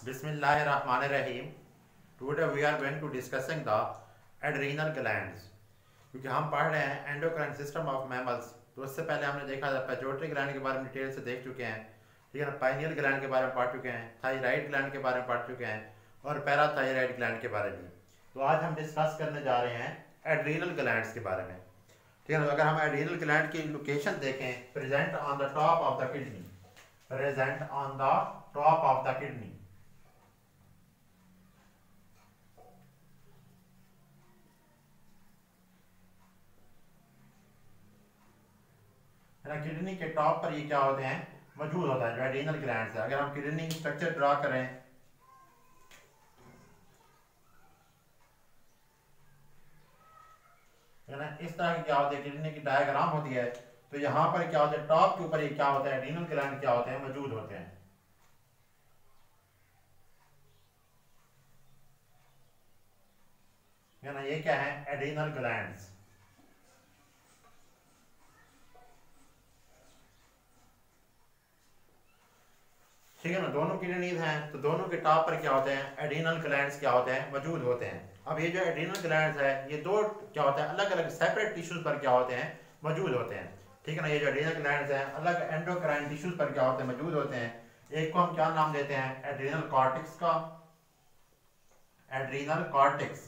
बिस्मिल्लाहिर्रहमानिर्रहीम। Today we are going to discussing the adrenal glands. क्योंकि हम पढ़ रहे हैं एंडोक्राइन सिस्टम ऑफ मैमल्स, तो उससे पहले हमने देखा था पिट्यूटरी ग्लैंड के बारे में डिटेल से देख चुके हैं, ठीक है ना। पाइनियल ग्लैंड के बारे में पढ़ चुके हैं, थायराइड ग्लैंड के बारे में पढ़ चुके हैं और पैराथायराइड ग्लैंड के बारे में। तो आज हम डिस्कस करने जा रहे हैं एड्रीनल ग्लैंड्स के बारे में, ठीक है ना। अगर हम एड्रीनल ग्लैंड की लोकेशन देखें, present on the top of the kidney, present on the top of the kidney. Kidney के टॉप पर ये क्या होते हैं, मौजूद होता है जो एड्रीनल ग्लैंड्स है। अगर हम किडनी की स्ट्रक्चर ड्रा करें, है ना, इस तरह की क्या होती है किडनी की डायग्राम होती है। तो यहाँ पर क्या होता है, टॉप के ऊपर ये क्या होता है, एड्रीनल ग्लैंड क्या होते हैं, मौजूद होते हैं, है ना। ये क्या है, एड्रीनल ग्लैंड्स, ठीक है ना। दोनों किडनीज हैं तो दोनों के टॉप पर क्या होते हैं, एड्रीनल ग्लैंड्स क्या होते हैं, मौजूद होते हैं। अब ये जो एड्रीनल ग्लैंड्स है ये दो क्या होता है, अलग अलग सेपरेट टिश्यूज पर क्या होते हैं, मौजूद होते हैं, ठीक है ना। ये जो एड्रीनल ग्लैंड्स हैं अलग एंडोक्राइन टिश्यूज पर क्या होते हैं, मौजूद होते हैं। एक को हम क्या नाम देते हैं, एड्रीनल कॉर्टेक्स का, एड्रीनल कॉर्टेक्स।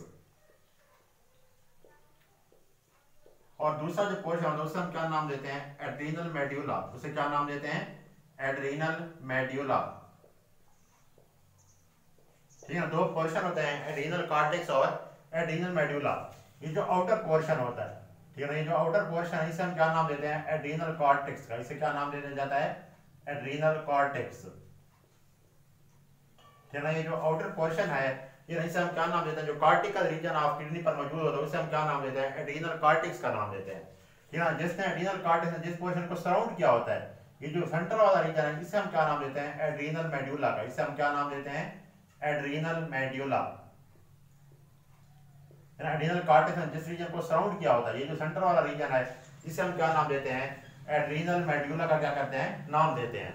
और दूसरा जो पोर्शन है उसे हम क्या नाम देते हैं, एड्रीनल मेड्यूला। उसे क्या नाम देते हैं, एड्रीनल मेड्यूला, ठीक है। दो पोर्शन होते हैं, एड्रीनल कॉर्टेक्स और एड्रीनल मेड्यूला। ये जो आउटर पोर्शन होता है, ठीक है ना, ये जो आउटर पोर्शन है इसे हम क्या नाम देते हैं, एड्रीनल कॉर्टेक्स का। इसे क्या नाम दिया जाता है, एड्रीनल कॉर्टेक्स, ठीक है ना। ये जो आउटर पोर्शन है ये इसे हम क्या नाम देते हैं, जो कॉर्टिकल रीजन ऑफ किडनी पर मौजूद होता है उसे हम क्या नाम देते हैं, एड्रीनल कॉर्टेक्स का नाम देते हैं, ठीक है ना। जिसने एड्रीनल कॉर्टेक्स जिस पोर्शन को सराउंड किया होता है, ये जो सेंटर वाला रीजन है इसे हम क्या नाम देते हैं, एड्रीनल मेड्यूला का। इसे हम क्या नाम देते हैं, एड्रीनल मेड्यूला, है ना। एड्रीनल कॉर्टेक्स ने जिस रीजन को सराउंड किया होता है, ये जो सेंटर वाला रीजन है इसे हम क्या नाम देते हैं, एड्रीनल मेड्यूला का क्या करते हैं, नाम देते हैं।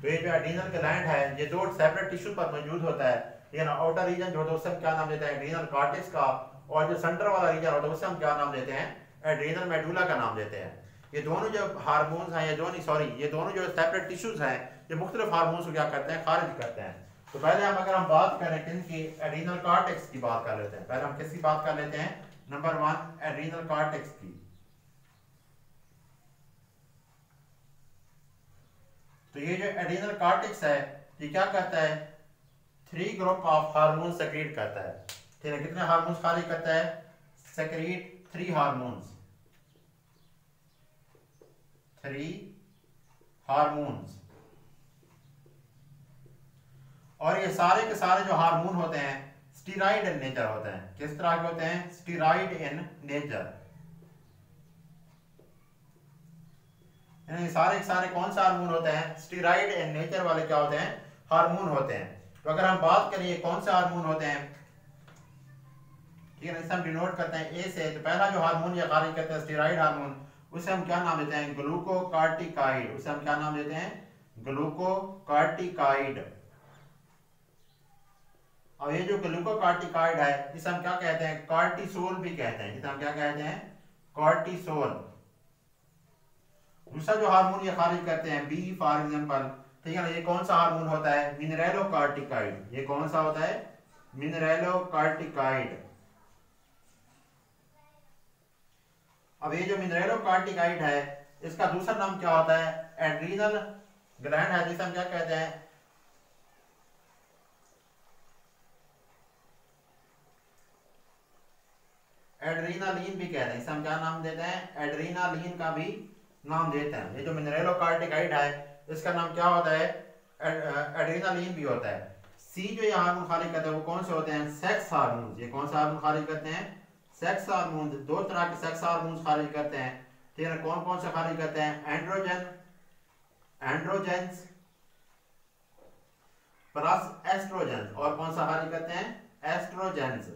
तो ये जो एड्रीनल ग्लैंड है ये दो सेपरेट टिश्यू पर मौजूद होता है, ये ना। आउटर रीजन जो होता है उसे हम क्या नाम देते हैं, एड्रीनल कॉर्टेक्स का, और जो सेंटर वाला रीजन होता है उसे हम क्या नाम देते हैं, एड्रीनल मेडुला का नाम देते हैं। ये दोनों जो हार्मोन्स हैं, ये दोनों जो सेपरेट टिश्यूज हैं ये मुख्तलिफ हार्मोन्स को क्या करते हैं, खारिज करते हैं। तो पहले अगर हम बात करें किनकी, एड्रीनल कॉर्टेक्स की बात कर लेते हैं। पहले हम किसकी बात कर लेते हैं, नंबर 1 एड्रीनल कॉर्टेक्स की। तो ये जो एड्रीनल कॉर्टेक्स है ये क्या करता है, 3 ग्रुप ऑफ हार्मोन सेक्रेट करता है, ठीक है। कितने हार्मोन्स खारिज करता है, सेक्रेट 3 हार्मोन्स, 3 हार्मोन्स। और ये सारे के सारे जो हार्मोन होते हैं स्टेरॉइड इन नेचर होते हैं। किस तरह के होते हैं, स्टेरॉइड इन नेचर। ये सारे के सारे कौन सा हार्मोन होते हैं, स्टेरॉइड इन नेचर वाले क्या होते हैं, हार्मोन होते हैं। तो अगर हम बात करें कौन से हार्मोन होते हैं, ठीक है ना, इसे हम डिनोट करते हैं ए से। तो पहला जो हार्मोन ये खारिज करते हैं स्टेरॉइड हार्मोन, उसे हम क्या नाम देते हैं, ग्लूकोकार्टिकाइड। उसे हम क्या नाम देते हैं, ग्लूकोकार्टिकाइड। और ये जो ग्लूकोकार्टिकाइड है इसे हम क्या कहते हैं, कॉर्टिसोल भी कहते हैं। इसे हम क्या कहते हैं, कॉर्टिसोल। दूसरा जो हार्मोन ये खारिज करते हैं, बी फॉर एग्जांपल, ठीक है ना, ये कौन सा हार्मोन होता है, मिनरेलोकार्टिकाइड। ये कौन सा होता है, मिनरेलोकार्टिकाइड। अब ये जो मिनरेलोकार्टिकाइड है इसका दूसरा नाम क्या होता है, एड्रीनल ग्लैंड है, जिसे हम क्या कहते हैं, एड्रीनालीन भी कहते हैं। इसे हम क्या नाम देते हैं, एड्रीनालीन का भी नाम देते हैं। ये जो मिनरेलोकार्टिकाइड है इसका नाम क्या होता है, एड्रीनालीन भी होता है। सी जो ये हार्मोन खारिज करते हैं वो कौन से होते हैं, सेक्स हार्मोन। ये कौन सा हार्मोन खारिज करते हैं, सेक्स हार्मोन। 2 तरह के सेक्स हार्मोन खारिज करते हैं, ठीक है। कौन कौन से खारिज करते हैं, एंड्रोजेंस प्लस एस्ट्रोजेंस। और कौन सा खारिज करते हैं, एस्ट्रोजेंस।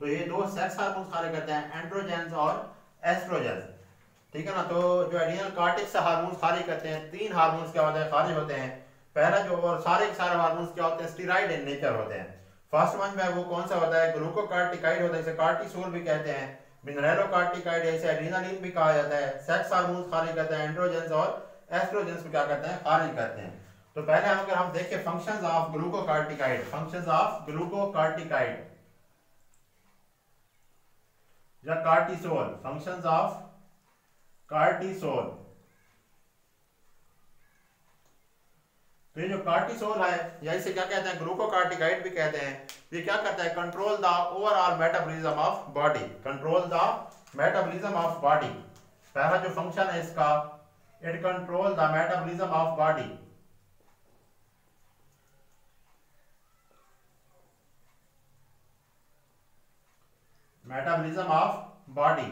तो ये 2 सेक्स हार्मोन खारिज करते हैं, एंड्रोजेंस और एस्ट्रोजेंस, ठीक है ना। तो जो एड्रीनल कॉर्टेक्स से हार्मोन्स खारिज करते हैं, 3 हार्मोन्स क्या होते हैं, खारिज होते हैं। पहला जो, और सारे के सारे हार्मोन्स क्या होते हैं, स्टेरॉइड इन नेचर होते हैं। फर्स्ट वन में वो कौन सा होता है, ग्लूकोकार्टिकाइड होता है, इसे कार्टिसोल भी कहते हैं, मिनरेलोकार्टिकाइड है, इसे एड्रेनालिन भी कहा जाता है। सेक्स हार्मोन्स खारिज करते हैं, एंड्रोजेंस और एस्ट्रोजेंस को क्या करते हैं, खारिज करते हैं। तो पहले अगर हम देखें फंक्शंस ऑफ ग्लूकोकार्टिकाइड, फंक्शंस ऑफ ग्लूकोकार्टिकाइड या कार्टिसोल, फंक्शंस ऑफ कार्टिसोल। तो ये जो कार्टिसोल है, या इसे क्या कहते हैं, ग्लूकोकार्टिकाइड भी कहते हैं, ये क्या करता है, control the overall metabolism of body, control the metabolism of body. पहला जो फंक्शन है इसका, it control the metabolism of body. Metabolism of body.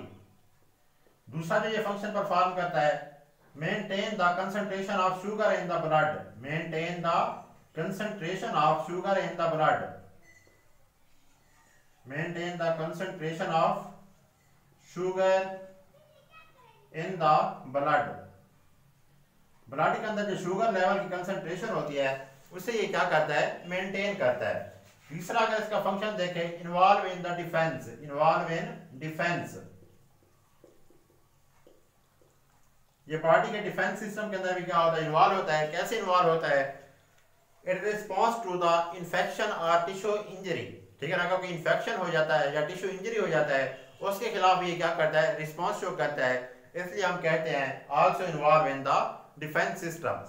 दूसरा जो ये फंक्शन परफॉर्म करता है, maintain the concentration of sugar in the blood, maintain the concentration of sugar in the blood, maintain the concentration of sugar in the blood. Blood के अंदर जो sugar level की concentration होती है उसे ये क्या करता है, मेंटेन करता है। तीसरा अगर इसका फंक्शन देखें, involve in the defence, involve in defence, ये बॉडी के डिफेंस सिस्टम के अंदर भी क्या होता है, इन्वॉल्व होता है। कैसे इन्वॉल्व होता है, it response to the infection और टिश्यू इंजरी, ठीक है ना, अगर कोई इंफेक्शन हो जाता है या टिश्यू इंजरी हो जाता है उसके खिलाफ ये क्या करता है, रिस्पॉन्स शो करता है। इसलिए हम कहते हैं also involve in the defence system.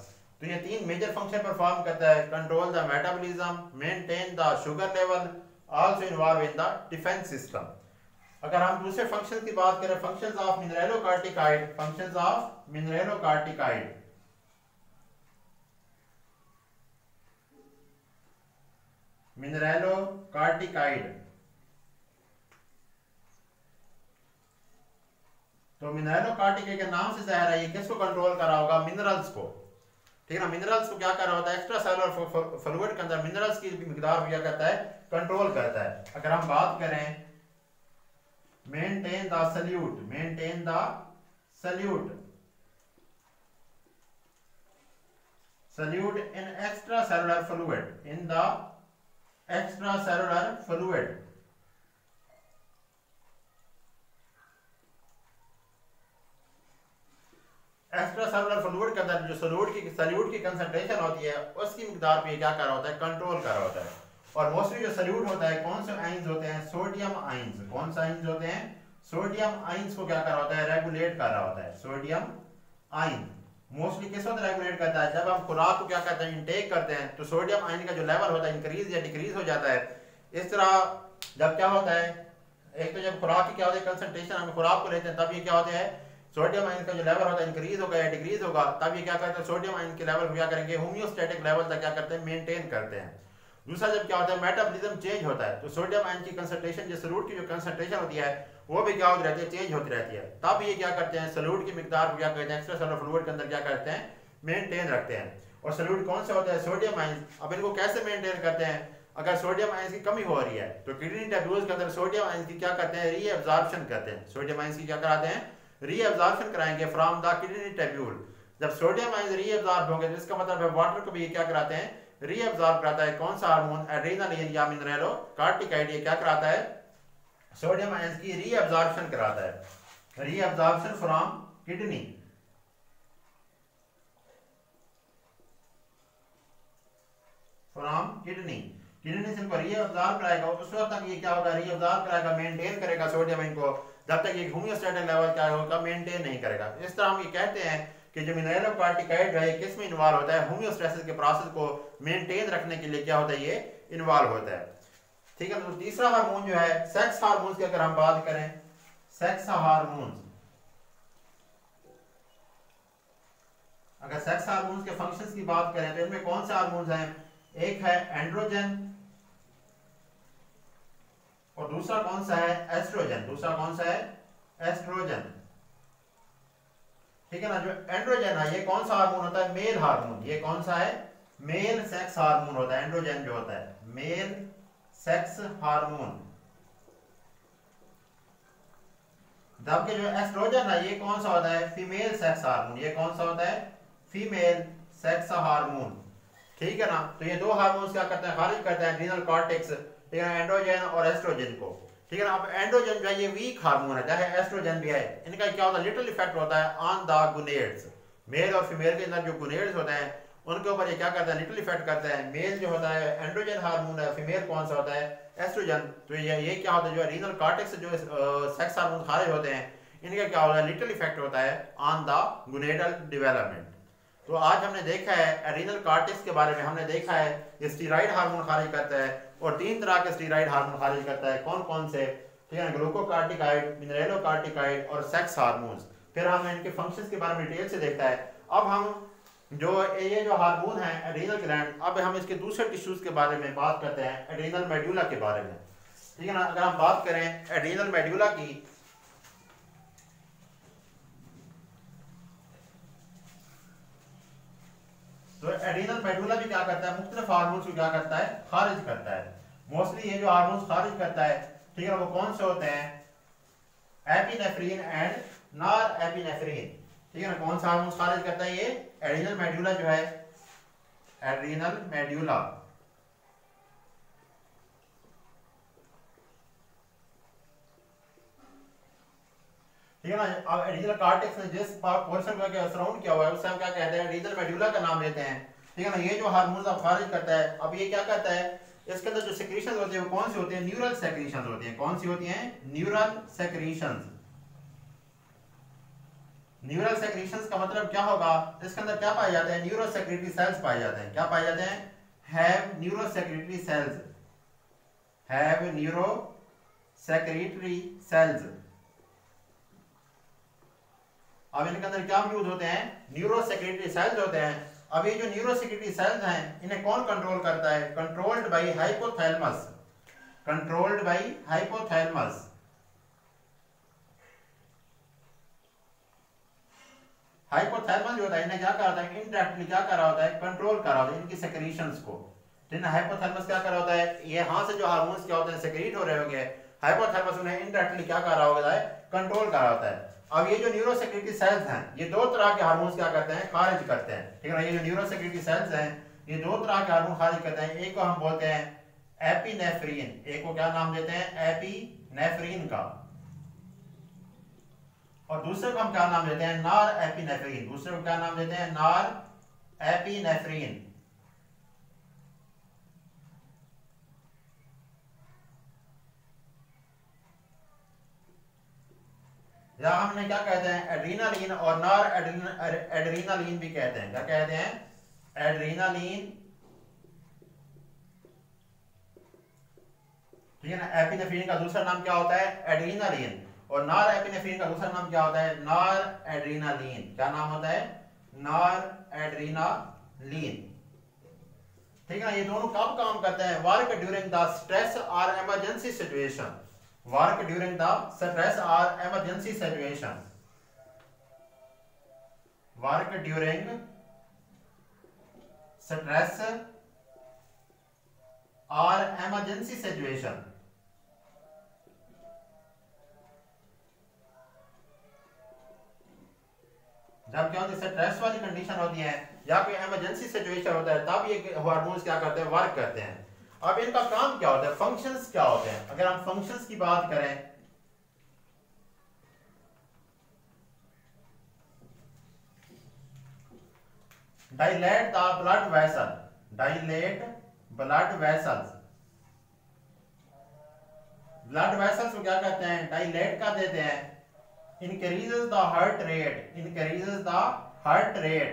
तो ये तीन मेजर फंक्शन परफॉर्म करता है, control the metabolism, maintain the sugar level, also involve in the defence system. अगर हम दूसरे फंक्शन की बात करें, फंक्शंस ऑफ मिनरेलोकार्टिकाइड, फंक्शंस ऑफ मिनरेलोकार्टिकाइड, मिनरेलोकार्टिकाइड। तो मिनरेलोकार्टिकाइड के नाम से जाहिर है ये किसको कंट्रोल कर रहा होगा, मिनरल्स को, ठीक है ना। मिनरल्स को क्या कर रहा होता है, एक्स्ट्रा सेलुलर फ्लूइड के अंदर मिनरल्स की मिकदार क्या करता है, कंट्रोल करता है। अगर हम बात करें maintain the solute, maintain the solute, salute in extra cellular fluid, in the extra cellular fluid. Extra cellular fluid के अंदर जो सल्यूट की कंसंट्रेशन होती है उसकी मिकदार पे क्या कर रहा होता है, कंट्रोल कर रहा होता है। और मोस्टली जो सल्यूट होता है कौन से आइंस होते हैं, सोडियम आइंस। कौन से आइंस होते हैं, सोडियम आइंस को क्या कर रहा होता है, रेगुलेट कर रहा होता है। सोडियम आइन मोस्टली किस वक्त रेगुलेट करता है, जब हम खुराक को क्या करते हैं, इनटेक करते हैं, तो सोडियम आइन का जो लेवल होता है इंक्रीज या डिक्रीज हो जाता है। इस तरह जब क्या होता है, एक तो जब खुराक की क्या होती है कंसंट्रेशन, हम खुराक को लेते हैं तब ये क्या होते हैं, सोडियम आयन का जो लेवल होता है इंक्रीज होगा या डिक्रीज होगा, तब ये क्या करते हैं, सोडियम आयन के लेवल को क्या करेंगे, होम्योस्टैटिक लेवल तक क्या करते हैं, मेंटेन करते हैं। दूसरा जब क्या होता है, मेटाबॉलिज्म चेंज होता है, तो सोडियम आयन की कंसंट्रेशन, जो सल्यूट की जो कंसंट्रेशन होती है वो भी क्या होती रहती है, चेंज होती रहती है। तब ये क्या करते हैं, सल्यूट की मिकदार को क्या करते हैं, एक्स्ट्रा सेलुलर फ्लूइड के अंदर क्या करते हैं, मेंटेन रखते हैं। और सल्यूट कौन से होता है, सोडियम आयन। अब इनको कैसे मेंटेन करते हैं, अगर सोडियम आयन की कमी हो रही है तो किडनी ट्यूब्यूल्स के अंदर सोडियम आयन की क्या करते हैं, रीअब्जॉर्प्शन करते हैं। सोडियम आयन की क्या कराते हैं, रीअब्जॉर्प्शन कराएंगे फ्रॉम द किडनी ट्यूब्यूल। जब सोडियम आयन रीअब्जॉर्ब होंगे तो इसका मतलब है वाटर को भी क्या कराते हैं, रीअब्जॉर्ब कराता है। कौन सा हार्मोन, एड्रेनालिन या मिनरेलोकार्टिकाइड, ये क्या कराता है, सोडियम आयन की रीअब्जॉर्प्शन कराता है, reabsorption from kidney. From kidney, kidney से इनको रीअब्जॉर्ब कराएगा, उस वक्त तक ये क्या होगा, रीअब्जॉर्ब कराएगा, मेंटेन करेगा सोडियम इनको, जब तक ये होम्योस्टैटिक लेवल क्या होगा, मेंटेन नहीं करेगा। इस तरह हम ये कहते हैं कि जो मिनरेलोकार्टिकाइड है किस में इन्वॉल्व होता है, होम्योस्टैसिस के प्रोसेस को मेंटेन रखने के लिए क्या होता है, ये इन्वॉल्व होता है। ठीक है। तो तीसरा हार्मोन जो है, सेक्स हार्मोन्स की अगर हम बात करें, सेक्स हार्मोन्स, अगर सेक्स हार्मोन्स के फंक्शंस की बात करें तो इनमें कौन से हार्मोन्स हैं, एक है एंड्रोजन और दूसरा कौन सा है, एस्ट्रोजन। दूसरा कौन सा है, एस्ट्रोजन। ठीक है ना। जो एंड्रोजन है ये कौन सा हार्मोन होता है, मेल हार्मोन। ये कौन सा है, मेल सेक्स हार्मोन होता है। एंड्रोजन जो होता है मेल सेक्स हार्मोन। जबकि जो एस्ट्रोजन है ये कौन सा होता है, फीमेल सेक्स हार्मोन। ये कौन सा होता है, फीमेल सेक्स हार्मोन। ठीक है ना। तो ये दो हार्मोन्स क्या करते हैं, खारिज करते हैं एड्रीनल कॉर्टेक्स, ठीक है, एंड्रोजन और एस्ट्रोजन को, ठीक है ना। अब एंड्रोजन जो है ये वीक हार्मोन है, चाहे एस्ट्रोजन भी है, इनका क्या होता है, लिटिल इफेक्ट होता है ऑन द गुनेड्स, मेल और फीमेल के अंदर जो गुनेड्स होते हैं उनके ऊपर ये क्या करता है, लिटिल इफेक्ट करता है। मेल जो होता है एंड्रोजन हार्मोन है, फीमेल कौन सा होता है, एस्ट्रोजन। तो ये क्या होता है, जो एड्रीनल कॉर्टेक्स जो सेक्स हार्मोन खारिज होते हैं, इनका क्या होता है, लिटिल इफेक्ट होता है ऑन द गुनेडल डेवलपमेंट। तो आज हमने देखा है एड्रीनल कॉर्टेक्स के बारे में, हमने देखा है ये स्टीरॉयड हार्मोन खारिज करता है, और 3 तरह के स्टीरॉयड हार्मोन खारिज करता है, कौन कौन से, ठीक है, ग्लूकोकार्टिकाइड, मिनरेलोकार्टिकाइड और सेक्स हार्मोन्स। फिर हमने इनके फंक्शंस के बारे में डिटेल से देखा है। अब हम जो ये जो हार्मोन है एड्रीनल ग्लैंड, अब हम इसके दूसरे टिश्यूज के बारे में बात करते हैं, एड्रीनल मेड्यूला के बारे में, ठीक है ना। अगर हम बात करें एड्रीनल मेड्यूला की, तो एड्रीनल मेडुला भी क्या करता है, मुख्तलिफ हार्मोन्स को क्या करता है, खारिज करता है। मोस्टली ये जो हार्मोन्स खारिज करता है, ठीक है, वो कौन से होते हैं, एपिनेफ्रीन एंड नॉर एपिनेफ्रीन, ठीक है ना। कौन सा हार्मोन्स खारिज करता है, ये एड्रीनल मेडुला जो है, एड्रीनल मेडुला, ठीक है ना। अब एड्रीनल कॉर्टेक्स ने जिस पोर्शन को सराउंड किया हुआ है उसे हम क्या कहते हैं, एड्रीनल मेडुला का नाम लेते हैं, ठीक है ना। ये जो हार्मोन्स अब खारिज करता है, अब ये क्या करता है, इसके अंदर जो सेक्रीशंस होती है वो कौन सी होती है, न्यूरल सेक्रीशंस होती हैं। कौन सी होती हैं, न्यूरल सेक्रीशंस। न्यूरल सेक्रीशंस का मतलब क्या होगा, इसके अंदर क्या पाए जाते हैं, न्यूरो सेक्रेटरी सेल्स पाए जाते हैं। क्या पाए जाते हैं, have neuro secretory cells, have neuro secretory cells. अब इनके अंदर क्या मौजूद होते हैं, न्यूरो सेक्रेटरी सेल्स होते हैं। अब ये जो न्यूरो सेक्रेटरी सेल्स हैं, इन्हें कौन कंट्रोल करता है, controlled by hypothalamus, controlled by hypothalamus. Hypothalamus जो होता है, इन्हें क्या कर रहा है, इनडायरेक्टली क्या कर रहा होता है, कंट्रोल कर रहा होता है इनकी सेक्रीशंस को। हाइपोथैलेमस क्या कर रहा होता है, ये यहां से जो हार्मोन्स क्या होते हैं सेक्रीट हो रहे होंगे, हाइपोथैलेमस उन्हें इनडायरेक्टली क्या कर रहा होता है, कंट्रोल कर रहा होता है। अब ये जो न्यूरो सेक्रेटरी सेल्स हैं, ये 2 तरह के हार्मोन्स क्या करते हैं, खारिज करते हैं, ठीक है ना। ये जो न्यूरो सेक्रेटरी सेल्स हैं, ये 2 तरह के हार्मोन खारिज करते हैं। एक को हम बोलते हैं एपिनेफ्रीन, एक को क्या नाम देते हैं, एपिनेफ्रीन का, और दूसरे को हम क्या नाम देते हैं, नॉर एपिनेफ्रीन। दूसरे को क्या नाम देते हैं, नॉर एपिनेफ्रीन। या हमने क्या कहते हैं, एड्रीनालीन और नॉर एड्रीनालीन भी कहते हैं। क्या कहते हैं, एड्रीनालीन, ठीक है ना। एपिनेफ्रीन का दूसरा नाम क्या होता है, एड्रीनालीन, और नॉर एपिनेफ्रीन का दूसरा नाम क्या होता है, नॉर एड्रीनालीन। क्या नाम होता है, नॉर एड्रीनालीन, ठीक है ना। ये दोनों कब काम करते हैं, वर्क ड्यूरिंग द स्ट्रेस और emergency situation, work during the stress और emergency situation, work during stress और इमरजेंसी सिचुएशन। जब क्या होती है, स्ट्रेस वाली कंडीशन होती है या कोई इमरजेंसी सिचुएशन होता है, तब ये हार्मोन्स क्या करते हैं, वर्क करते हैं। अब इनका काम क्या होता है, फंक्शंस क्या होते हैं। अगर हम फंक्शंस की बात करें, dilate the blood vessel, dilate blood vessels, blood vessels को क्या कहते हैं, डायलेट कर देते हैं। Increases the heart rate, increases the heart rate,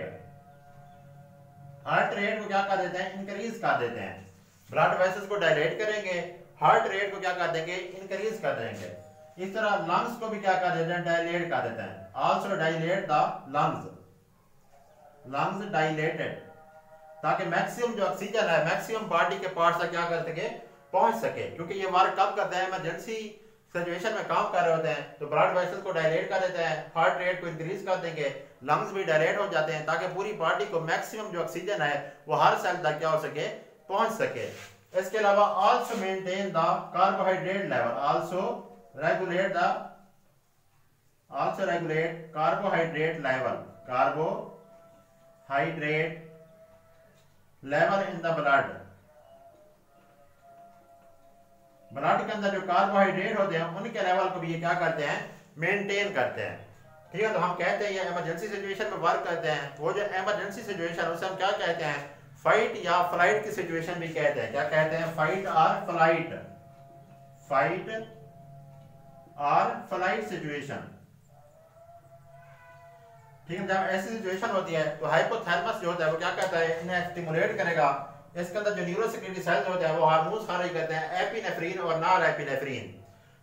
heart rate को क्या कर देते हैं, इंक्रीज कर देते हैं। ब्लड वेसल्स को डायलेट करेंगे, हार्ट रेट को क्या कर देंगे, इंक्रीज कर देंगे। इस तरह लंग्स को भी क्या कर देते हैं, डायलेट कर देते हैं। Also dilate the lungs, lungs dilated, ताकि मैक्सिमम जो ऑक्सीजन है मैक्सिमम बॉडी के पार्ट तक क्या कर सके, पहुंच सके। क्योंकि ये वर्क कब करते हैं, इमरजेंसी सिचुएशन में काम कर रहे होते हैं, तो ब्लड वेसल्स को डायलेट कर देते हैं, हार्ट रेट को इंक्रीज कर देंगे, लंग्स भी डायलेट हो जाते हैं, ताकि पूरी बॉडी को मैक्सिमम जो ऑक्सीजन है वो हर सेल तक क्या हो सके, पहुंच सके। इसके अलावा also maintain the carbohydrate level, also regulate the, also regulate carbohydrate level, carbohydrate level in the blood, blood के अंदर जो कार्बोहाइड्रेट होते हैं उनके लेवल को भी ये क्या करते हैं, मेंटेन करते हैं। ठीक है, तो हम कहते हैं ये इमरजेंसी सिचुएशन में वर्क करते हैं। वो जो इमरजेंसी सिचुएशन उसे हम क्या कहते हैं, फाइट या फ्लाइट की सिचुएशन भी कहते हैं। क्या कहते हैं, फाइट और फ्लाइट, फाइट और फ्लाइट सिचुएशन। ठीक है, जब ऐसी सिचुएशन होती है तो हाइपोथैलेमस जो होता है वो क्या करता है, इन्हें स्टिमुलेट करेगा। इसके अंदर जो न्यूरोसेक्रेटरी सेल्स होते हैं वो हार्मोन्स खारिज करते हैं, एपिनेफ्रीन और नॉरएपिनेफ्रीन।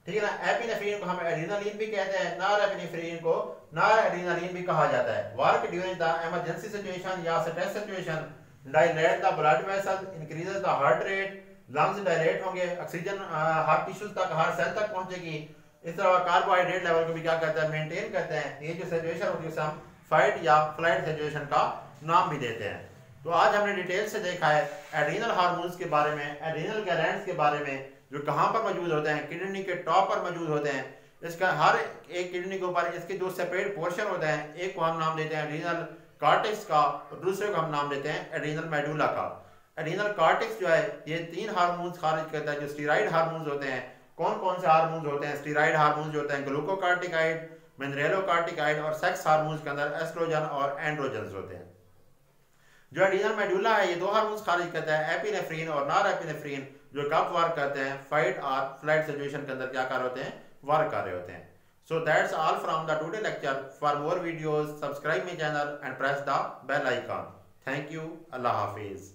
ठीक है ना, एपिनेफ्रीन को हम एड्रेनालिन भी कहते हैं, नॉरएपिनेफ्रीन को नॉरएड्रेनालिन भी कहा जाता है। Work during the emergency situation या stress situation, dilate the blood vessel, increases the heart rate, lungs dilate होंगे, ऑक्सीजन हार्ट टिश्यूज तक, हार्ट सेल तक पहुंचेगी। इस तरह कार्बोहाइड्रेट लेवल को भी क्या करते हैं, मेंटेन करते हैं। ये जो सिचुएशन होती है उसे हम फाइट या फ्लाइट सिचुएशन का नाम भी देते हैं। तो आज हमने डिटेल से देखा है एड्रीनल हार्मोन्स के बारे में, एड्रीनल ग्लैंड्स के बारे में, जो कहाँ पर मौजूद होते हैं, किडनी के टॉप पर मौजूद होते हैं। इसका हर एक किडनी के ऊपर इसके जो सेपरेट पोर्शन होते हैं, एक को हम नाम देते हैं एड्रीनल कॉर्टेक्स का और दूसरे को हम नाम देते हैं एड्रीनल मेडुला का। एड्रीनल कॉर्टेक्स जो है ये 3 हार्मोन्स खारिज करता है जो स्टीरॉयड हार्मोन्स होते हैं। कौन कौन से हार्मोन्स होते हैं, स्टीरॉयड हार्मोन्स जो होते हैं ग्लूकोकार्टिकाइड, मिनरेलोकार्टिकाइड और सेक्स हार्मोन्स के अंदर एस्ट्रोजन और एंड्रोजन होते हैं। जो एड्रीनल मेडुला है ये 2 हार्मोन्स खारिज करता है, एपिनेफ्रीन और नॉरएपिनेफ्रीन, जो कब वर्क करते हैं, फाइट और फ्लाइट सिचुएशन के अंदर क्या कर रहे होते हैं, वर्क कर रहे होते हैं। So that's all from the today lecture. For more videos, subscribe my channel and press the bell icon. Thank you. Allah Hafiz.